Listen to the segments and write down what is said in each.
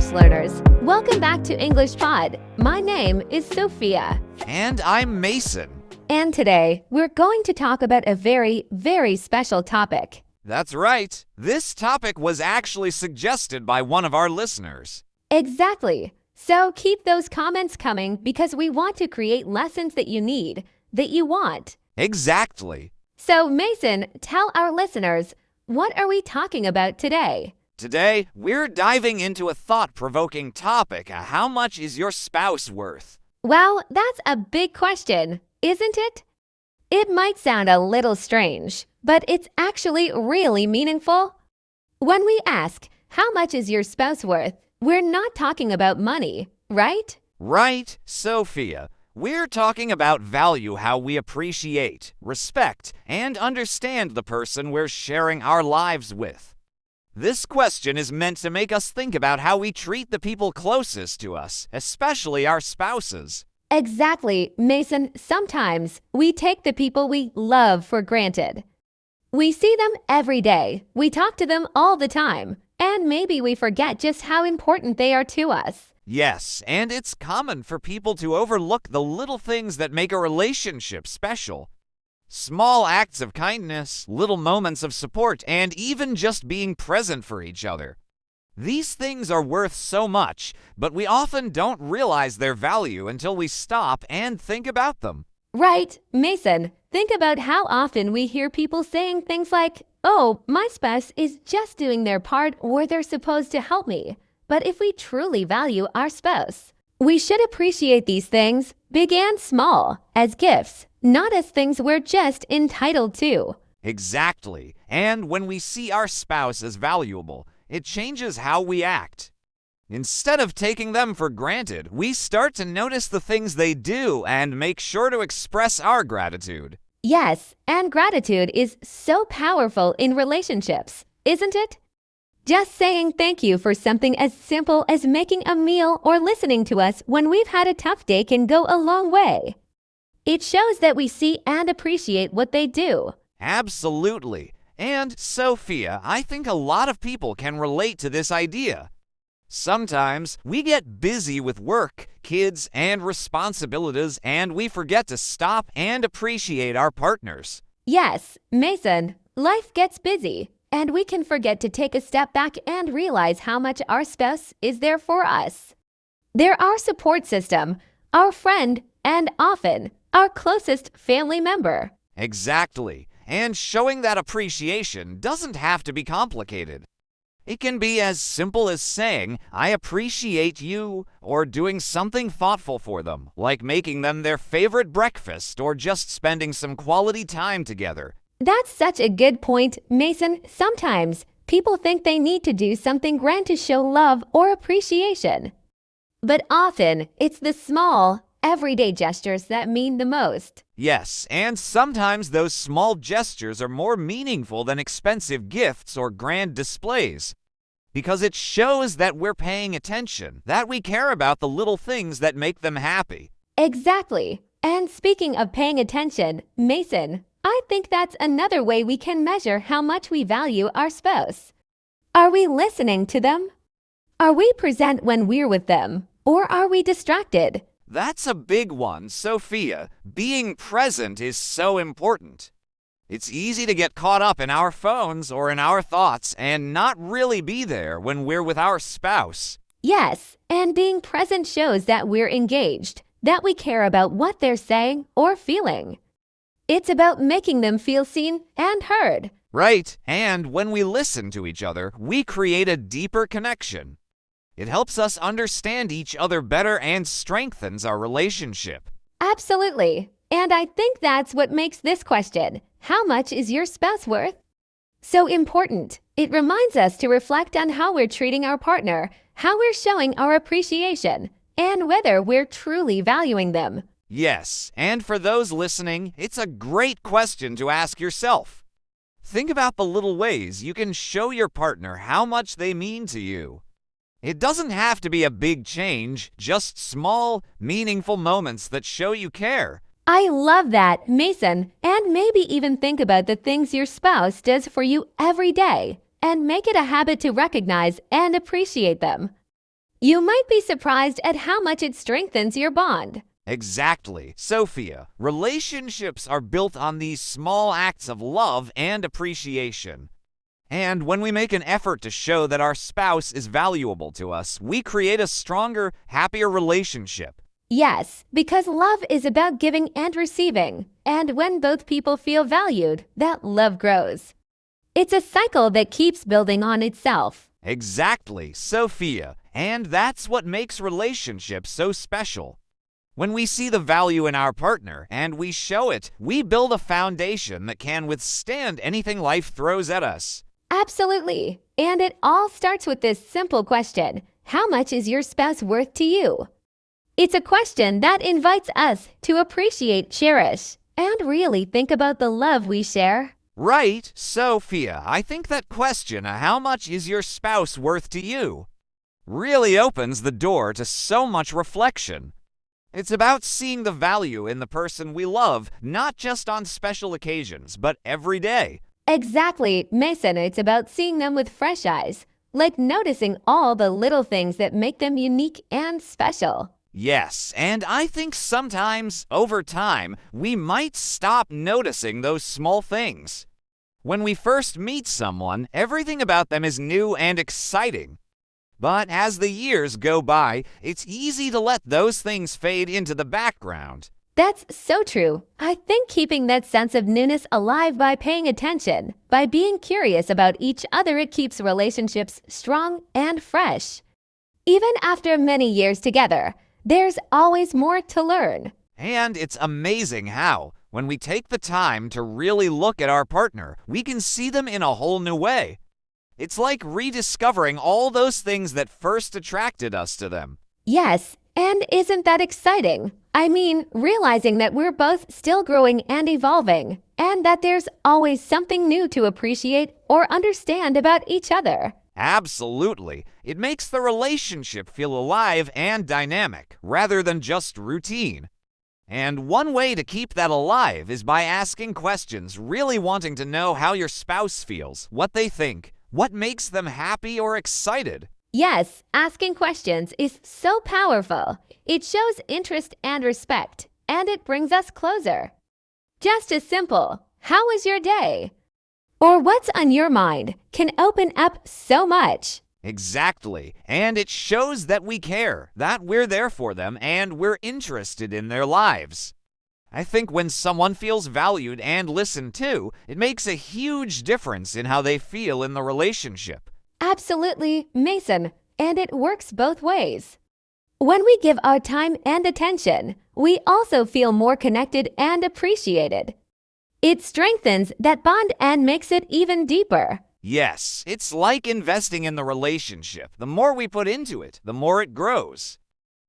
English learners. Welcome back to English Pod. My name is Sophia. And I'm Mason. And today, we're going to talk about a very, very special topic. That's right. This topic was actually suggested by one of our listeners. Exactly. So keep those comments coming because we want to create lessons that you need, that you want. Exactly. So Mason, tell our listeners, what are we talking about today? Today, we're diving into a thought-provoking topic. How much is your spouse worth? Well, that's a big question, isn't it? It might sound a little strange, but it's actually really meaningful. When we ask, how much is your spouse worth, we're not talking about money, right? Right, Sophia. We're talking about value, how we appreciate, respect, and understand the person we're sharing our lives with. This question is meant to make us think about how we treat the people closest to us, especially our spouses. Exactly, Mason. Sometimes we take the people we love for granted. We see them every day, we talk to them all the time, and maybe we forget just how important they are to us. Yes, and it's common for people to overlook the little things that make a relationship special. Small acts of kindness, little moments of support, and even just being present for each other. These things are worth so much, but we often don't realize their value until we stop and think about them. Right, Mason. Think about how often we hear people saying things like, "Oh, my spouse is just doing their part or they're supposed to help me." But if we truly value our spouse, we should appreciate these things, big and small, as gifts, not as things we're just entitled to. Exactly. And when we see our spouse as valuable, it changes how we act. Instead of taking them for granted, we start to notice the things they do and make sure to express our gratitude. Yes, and gratitude is so powerful in relationships, isn't it? Just saying thank you for something as simple as making a meal or listening to us when we've had a tough day can go a long way. It shows that we see and appreciate what they do. Absolutely. And, Sophia, I think a lot of people can relate to this idea. Sometimes we get busy with work, kids, and responsibilities, and we forget to stop and appreciate our partners. Yes, Mason, life gets busy, and we can forget to take a step back and realize how much our spouse is there for us. They're our support system, our friend, and often our closest family member. Exactly. And showing that appreciation doesn't have to be complicated. It can be as simple as saying, "I appreciate you," or doing something thoughtful for them, like making them their favorite breakfast or just spending some quality time together. That's such a good point, Mason. Sometimes people think they need to do something grand to show love or appreciation. But often, it's the small, everyday gestures that mean the most. Yes, and sometimes those small gestures are more meaningful than expensive gifts or grand displays. Because it shows that we're paying attention, that we care about the little things that make them happy. Exactly. And speaking of paying attention, Mason, I think that's another way we can measure how much we value our spouse. Are we listening to them? Are we present when we're with them? Or are we distracted? That's a big one, Sophia. Being present is so important. It's easy to get caught up in our phones or in our thoughts and not really be there when we're with our spouse. Yes, and being present shows that we're engaged, that we care about what they're saying or feeling. It's about making them feel seen and heard. Right, and when we listen to each other, we create a deeper connection. It helps us understand each other better and strengthens our relationship. Absolutely. And I think that's what makes this question, how much is your spouse worth, so important. It reminds us to reflect on how we're treating our partner, how we're showing our appreciation, and whether we're truly valuing them. Yes, and for those listening, it's a great question to ask yourself. Think about the little ways you can show your partner how much they mean to you. It doesn't have to be a big change, just small, meaningful moments that show you care. I love that, Mason, and maybe even think about the things your spouse does for you every day and make it a habit to recognize and appreciate them. You might be surprised at how much it strengthens your bond. Exactly, Sophia. Relationships are built on these small acts of love and appreciation. And when we make an effort to show that our spouse is valuable to us, we create a stronger, happier relationship. Yes, because love is about giving and receiving. And when both people feel valued, that love grows. It's a cycle that keeps building on itself. Exactly, Sophia. And that's what makes relationships so special. When we see the value in our partner and we show it, we build a foundation that can withstand anything life throws at us. Absolutely. And it all starts with this simple question: how much is your spouse worth to you? It's a question that invites us to appreciate, cherish, and really think about the love we share. Right, Sophia. I think that question, how much is your spouse worth to you, really opens the door to so much reflection. It's about seeing the value in the person we love, not just on special occasions, but every day. Exactly, Mason. It's about seeing them with fresh eyes, like noticing all the little things that make them unique and special. Yes, and I think sometimes, over time, we might stop noticing those small things. When we first meet someone, everything about them is new and exciting. But as the years go by, it's easy to let those things fade into the background. That's so true. I think keeping that sense of newness alive by paying attention, by being curious about each other, it keeps relationships strong and fresh. Even after many years together, there's always more to learn. And it's amazing how, when we take the time to really look at our partner, we can see them in a whole new way. It's like rediscovering all those things that first attracted us to them. Yes, and isn't that exciting? I mean, realizing that we're both still growing and evolving, and that there's always something new to appreciate or understand about each other. Absolutely. It makes the relationship feel alive and dynamic, rather than just routine. And one way to keep that alive is by asking questions, really wanting to know how your spouse feels, what they think, what makes them happy or excited. Yes, asking questions is so powerful. It shows interest and respect, and it brings us closer. Just as simple, "How was your day?" or "What's on your mind?" can open up so much. Exactly. And it shows that we care, that we're there for them, and we're interested in their lives. I think when someone feels valued and listened to, it makes a huge difference in how they feel in the relationship. Absolutely, Mason, and it works both ways. When we give our time and attention, we also feel more connected and appreciated. It strengthens that bond and makes it even deeper. Yes, it's like investing in the relationship. The more we put into it, the more it grows.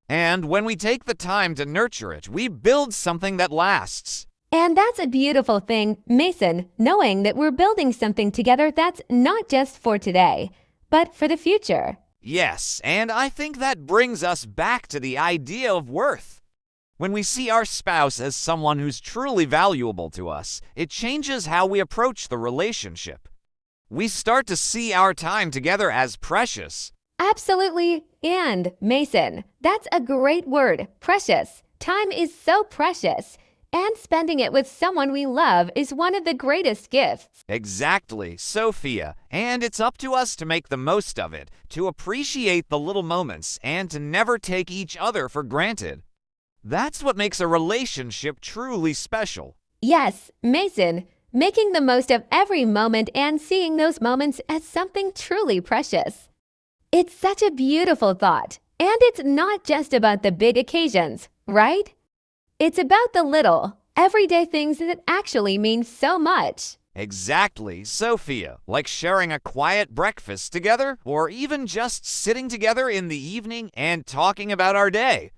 And when we take the time to nurture it, we build something that lasts. And that's a beautiful thing, Mason, knowing that we're building something together that's not just for today, but for the future. Yes, and I think that brings us back to the idea of worth. When we see our spouse as someone who's truly valuable to us, it changes how we approach the relationship. We start to see our time together as precious. Absolutely. And, Mason, that's a great word, precious. Time is so precious, and spending it with someone we love is one of the greatest gifts. Exactly, Sophia. And it's up to us to make the most of it, to appreciate the little moments, and to never take each other for granted. That's what makes a relationship truly special. Yes, Mason, making the most of every moment and seeing those moments as something truly precious. It's such a beautiful thought, and it's not just about the big occasions, right? It's about the little, everyday things that actually mean so much. Exactly, Sophia, like sharing a quiet breakfast together, or even just sitting together in the evening and talking about our day.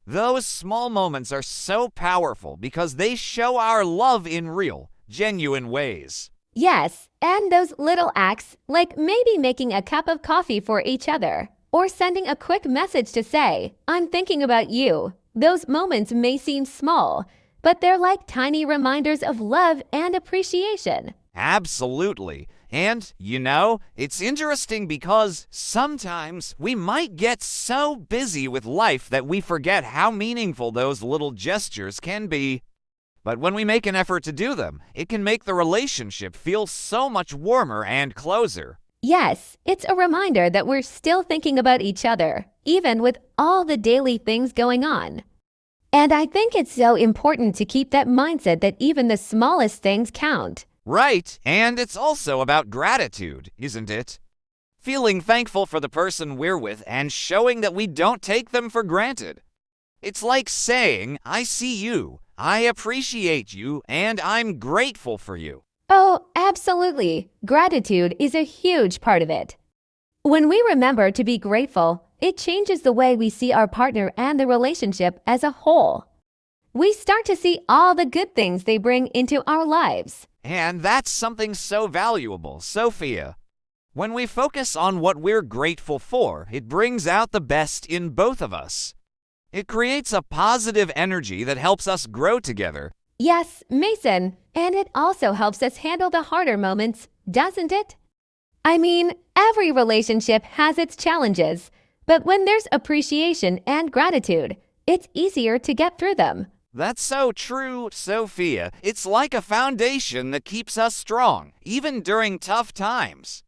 Those small moments are so powerful because they show our love in real, genuine ways. Yes, and those little acts, like maybe making a cup of coffee for each other, or sending a quick message to say, "I'm thinking about you." Those moments may seem small, but they're like tiny reminders of love and appreciation. Absolutely. And, it's interesting because sometimes we might get so busy with life that we forget how meaningful those little gestures can be. But when we make an effort to do them, it can make the relationship feel so much warmer and closer. Yes, it's a reminder that we're still thinking about each other, even with all the daily things going on. And I think it's so important to keep that mindset that even the smallest things count. Right, and it's also about gratitude, isn't it? Feeling thankful for the person we're with and showing that we don't take them for granted. It's like saying, I see you, I appreciate you, and I'm grateful for you. Oh, absolutely. Gratitude is a huge part of it. When we remember to be grateful, it changes the way we see our partner and the relationship as a whole. We start to see all the good things they bring into our lives. And that's something so valuable, Sophia. When we focus on what we're grateful for, it brings out the best in both of us. It creates a positive energy that helps us grow together. Yes, Mason, and it also helps us handle the harder moments, doesn't it? I mean, every relationship has its challenges, but when there's appreciation and gratitude, it's easier to get through them. That's so true, Sophia. It's like a foundation that keeps us strong, even during tough times.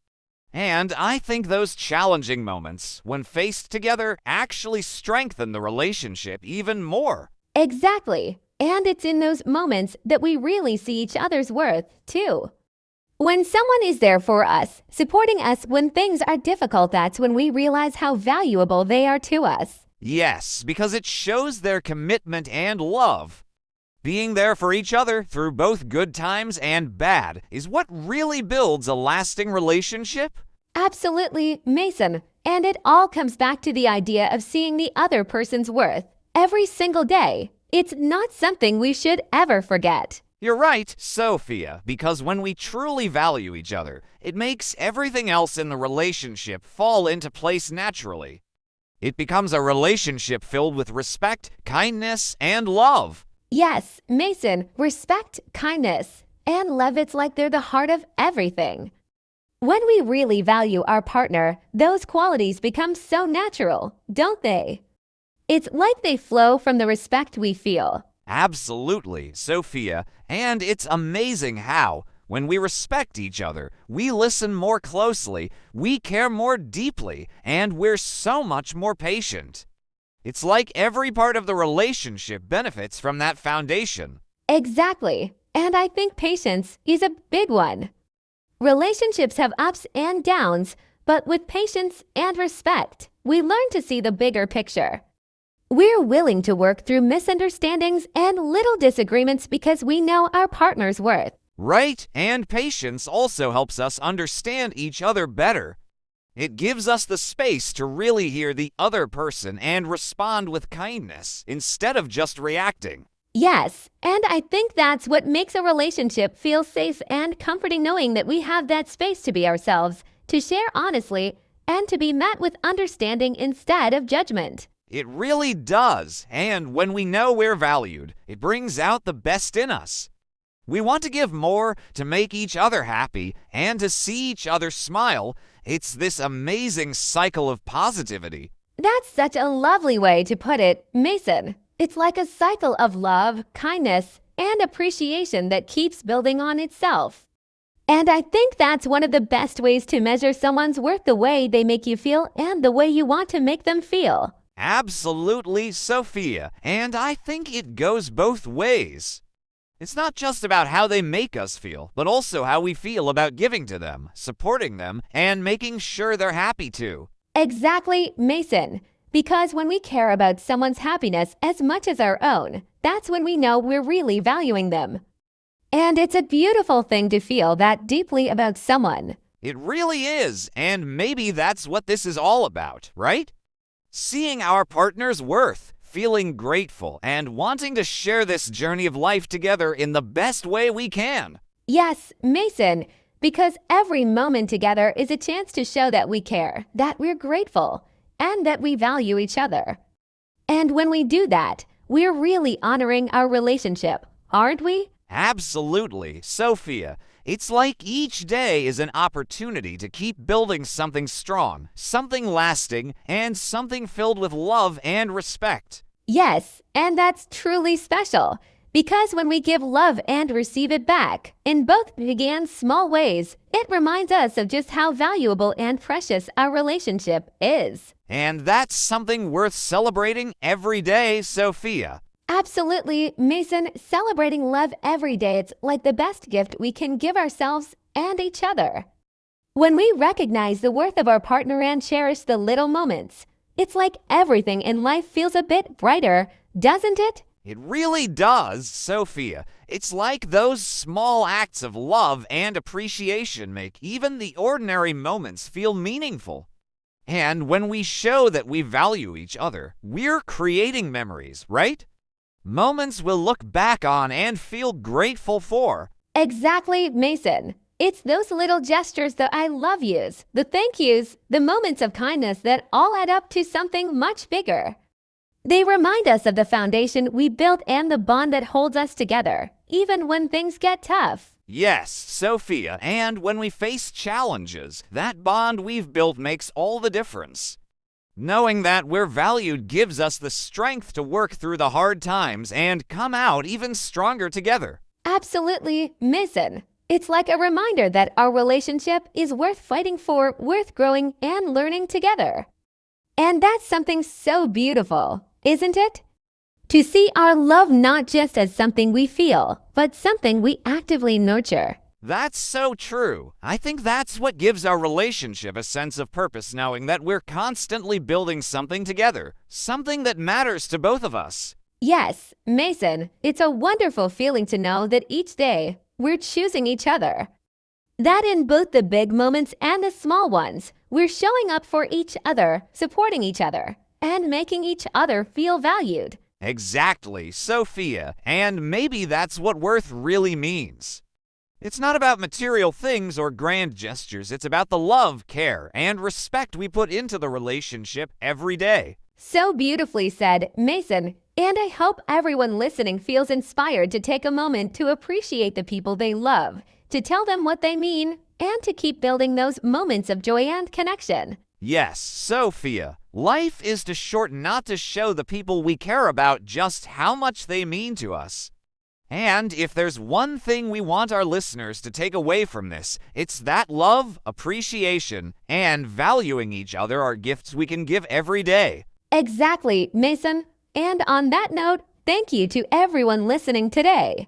And I think those challenging moments, when faced together, actually strengthen the relationship even more. Exactly. And it's in those moments that we really see each other's worth, too. When someone is there for us, supporting us when things are difficult, that's when we realize how valuable they are to us. Yes, because it shows their commitment and love. Being there for each other through both good times and bad is what really builds a lasting relationship. Absolutely, Mason. And it all comes back to the idea of seeing the other person's worth every single day. It's not something we should ever forget. You're right, Sophia, because when we truly value each other, it makes everything else in the relationship fall into place naturally. It becomes a relationship filled with respect, kindness, and love. Yes, Mason, respect, kindness, and love, it's like they're the heart of everything. When we really value our partner, those qualities become so natural, don't they? It's like they flow from the respect we feel. Absolutely, Sophia, and it's amazing how, when we respect each other, we listen more closely, we care more deeply, and we're so much more patient. It's like every part of the relationship benefits from that foundation. Exactly. And I think patience is a big one. Relationships have ups and downs, but with patience and respect, we learn to see the bigger picture. We're willing to work through misunderstandings and little disagreements because we know our partner's worth. Right, and patience also helps us understand each other better. It gives us the space to really hear the other person and respond with kindness instead of just reacting. Yes, and I think that's what makes a relationship feel safe and comforting, knowing that we have that space to be ourselves, to share honestly, and to be met with understanding instead of judgment. It really does, and when we know we're valued, it brings out the best in us. We want to give more, to make each other happy, and to see each other smile. It's this amazing cycle of positivity. That's such a lovely way to put it, Mason. It's like a cycle of love, kindness, and appreciation that keeps building on itself. And I think that's one of the best ways to measure someone's worth, the way they make you feel and the way you want to make them feel. Absolutely, Sophia, and I think it goes both ways. It's not just about how they make us feel, but also how we feel about giving to them, supporting them, and making sure they're happy too. Exactly, Mason. Because when we care about someone's happiness as much as our own, that's when we know we're really valuing them. And it's a beautiful thing to feel that deeply about someone. It really is, and maybe that's what this is all about, right? Seeing our partner's worth, feeling grateful, and wanting to share this journey of life together in the best way we can. Yes, Mason, because every moment together is a chance to show that we care, that we're grateful, and that we value each other. And when we do that, we're really honoring our relationship, aren't we? Absolutely, Sophia. It's like each day is an opportunity to keep building something strong, something lasting, and something filled with love and respect. Yes, and that's truly special. Because when we give love and receive it back, in both big and small ways, it reminds us of just how valuable and precious our relationship is. And that's something worth celebrating every day, Sophia. Absolutely, Mason, celebrating love every day, it's like the best gift we can give ourselves and each other. When we recognize the worth of our partner and cherish the little moments, it's like everything in life feels a bit brighter, doesn't it? It really does, Sophia. It's like those small acts of love and appreciation make even the ordinary moments feel meaningful. And when we show that we value each other, we're creating memories, right? Moments we'll look back on and feel grateful for. Exactly, Mason. It's those little gestures that I love yous, the thank yous, the moments of kindness that all add up to something much bigger. They remind us of the foundation we built and the bond that holds us together, even when things get tough. Yes, Sophia, and when we face challenges, that bond we've built makes all the difference. Knowing that we're valued gives us the strength to work through the hard times and come out even stronger together. Absolutely, Mason. It's like a reminder that our relationship is worth fighting for, worth growing and learning together. And that's something so beautiful, isn't it? To see our love not just as something we feel, but something we actively nurture. That's so true. I think that's what gives our relationship a sense of purpose, knowing that we're constantly building something together, something that matters to both of us. Yes, Mason, it's a wonderful feeling to know that each day we're choosing each other. That in both the big moments and the small ones, we're showing up for each other, supporting each other, and making each other feel valued. Exactly, Sophia, and maybe that's what worth really means. It's not about material things or grand gestures, it's about the love, care, and respect we put into the relationship every day. So beautifully said, Mason, and I hope everyone listening feels inspired to take a moment to appreciate the people they love, to tell them what they mean, and to keep building those moments of joy and connection. Yes, Sophia, life is too short not to show the people we care about just how much they mean to us. And if there's one thing we want our listeners to take away from this, it's that love, appreciation, and valuing each other are gifts we can give every day. Exactly, Mason. And on that note, thank you to everyone listening today.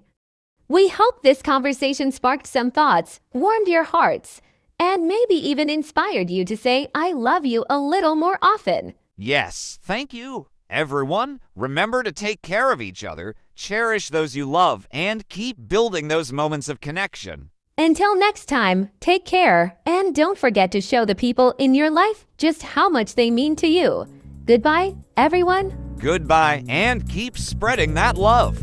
We hope this conversation sparked some thoughts, warmed your hearts, and maybe even inspired you to say, I love you a little more often. Yes, thank you. Everyone, remember to take care of each other, cherish those you love, and keep building those moments of connection. Until next time, take care, and don't forget to show the people in your life just how much they mean to you. Goodbye, everyone. Goodbye, and keep spreading that love.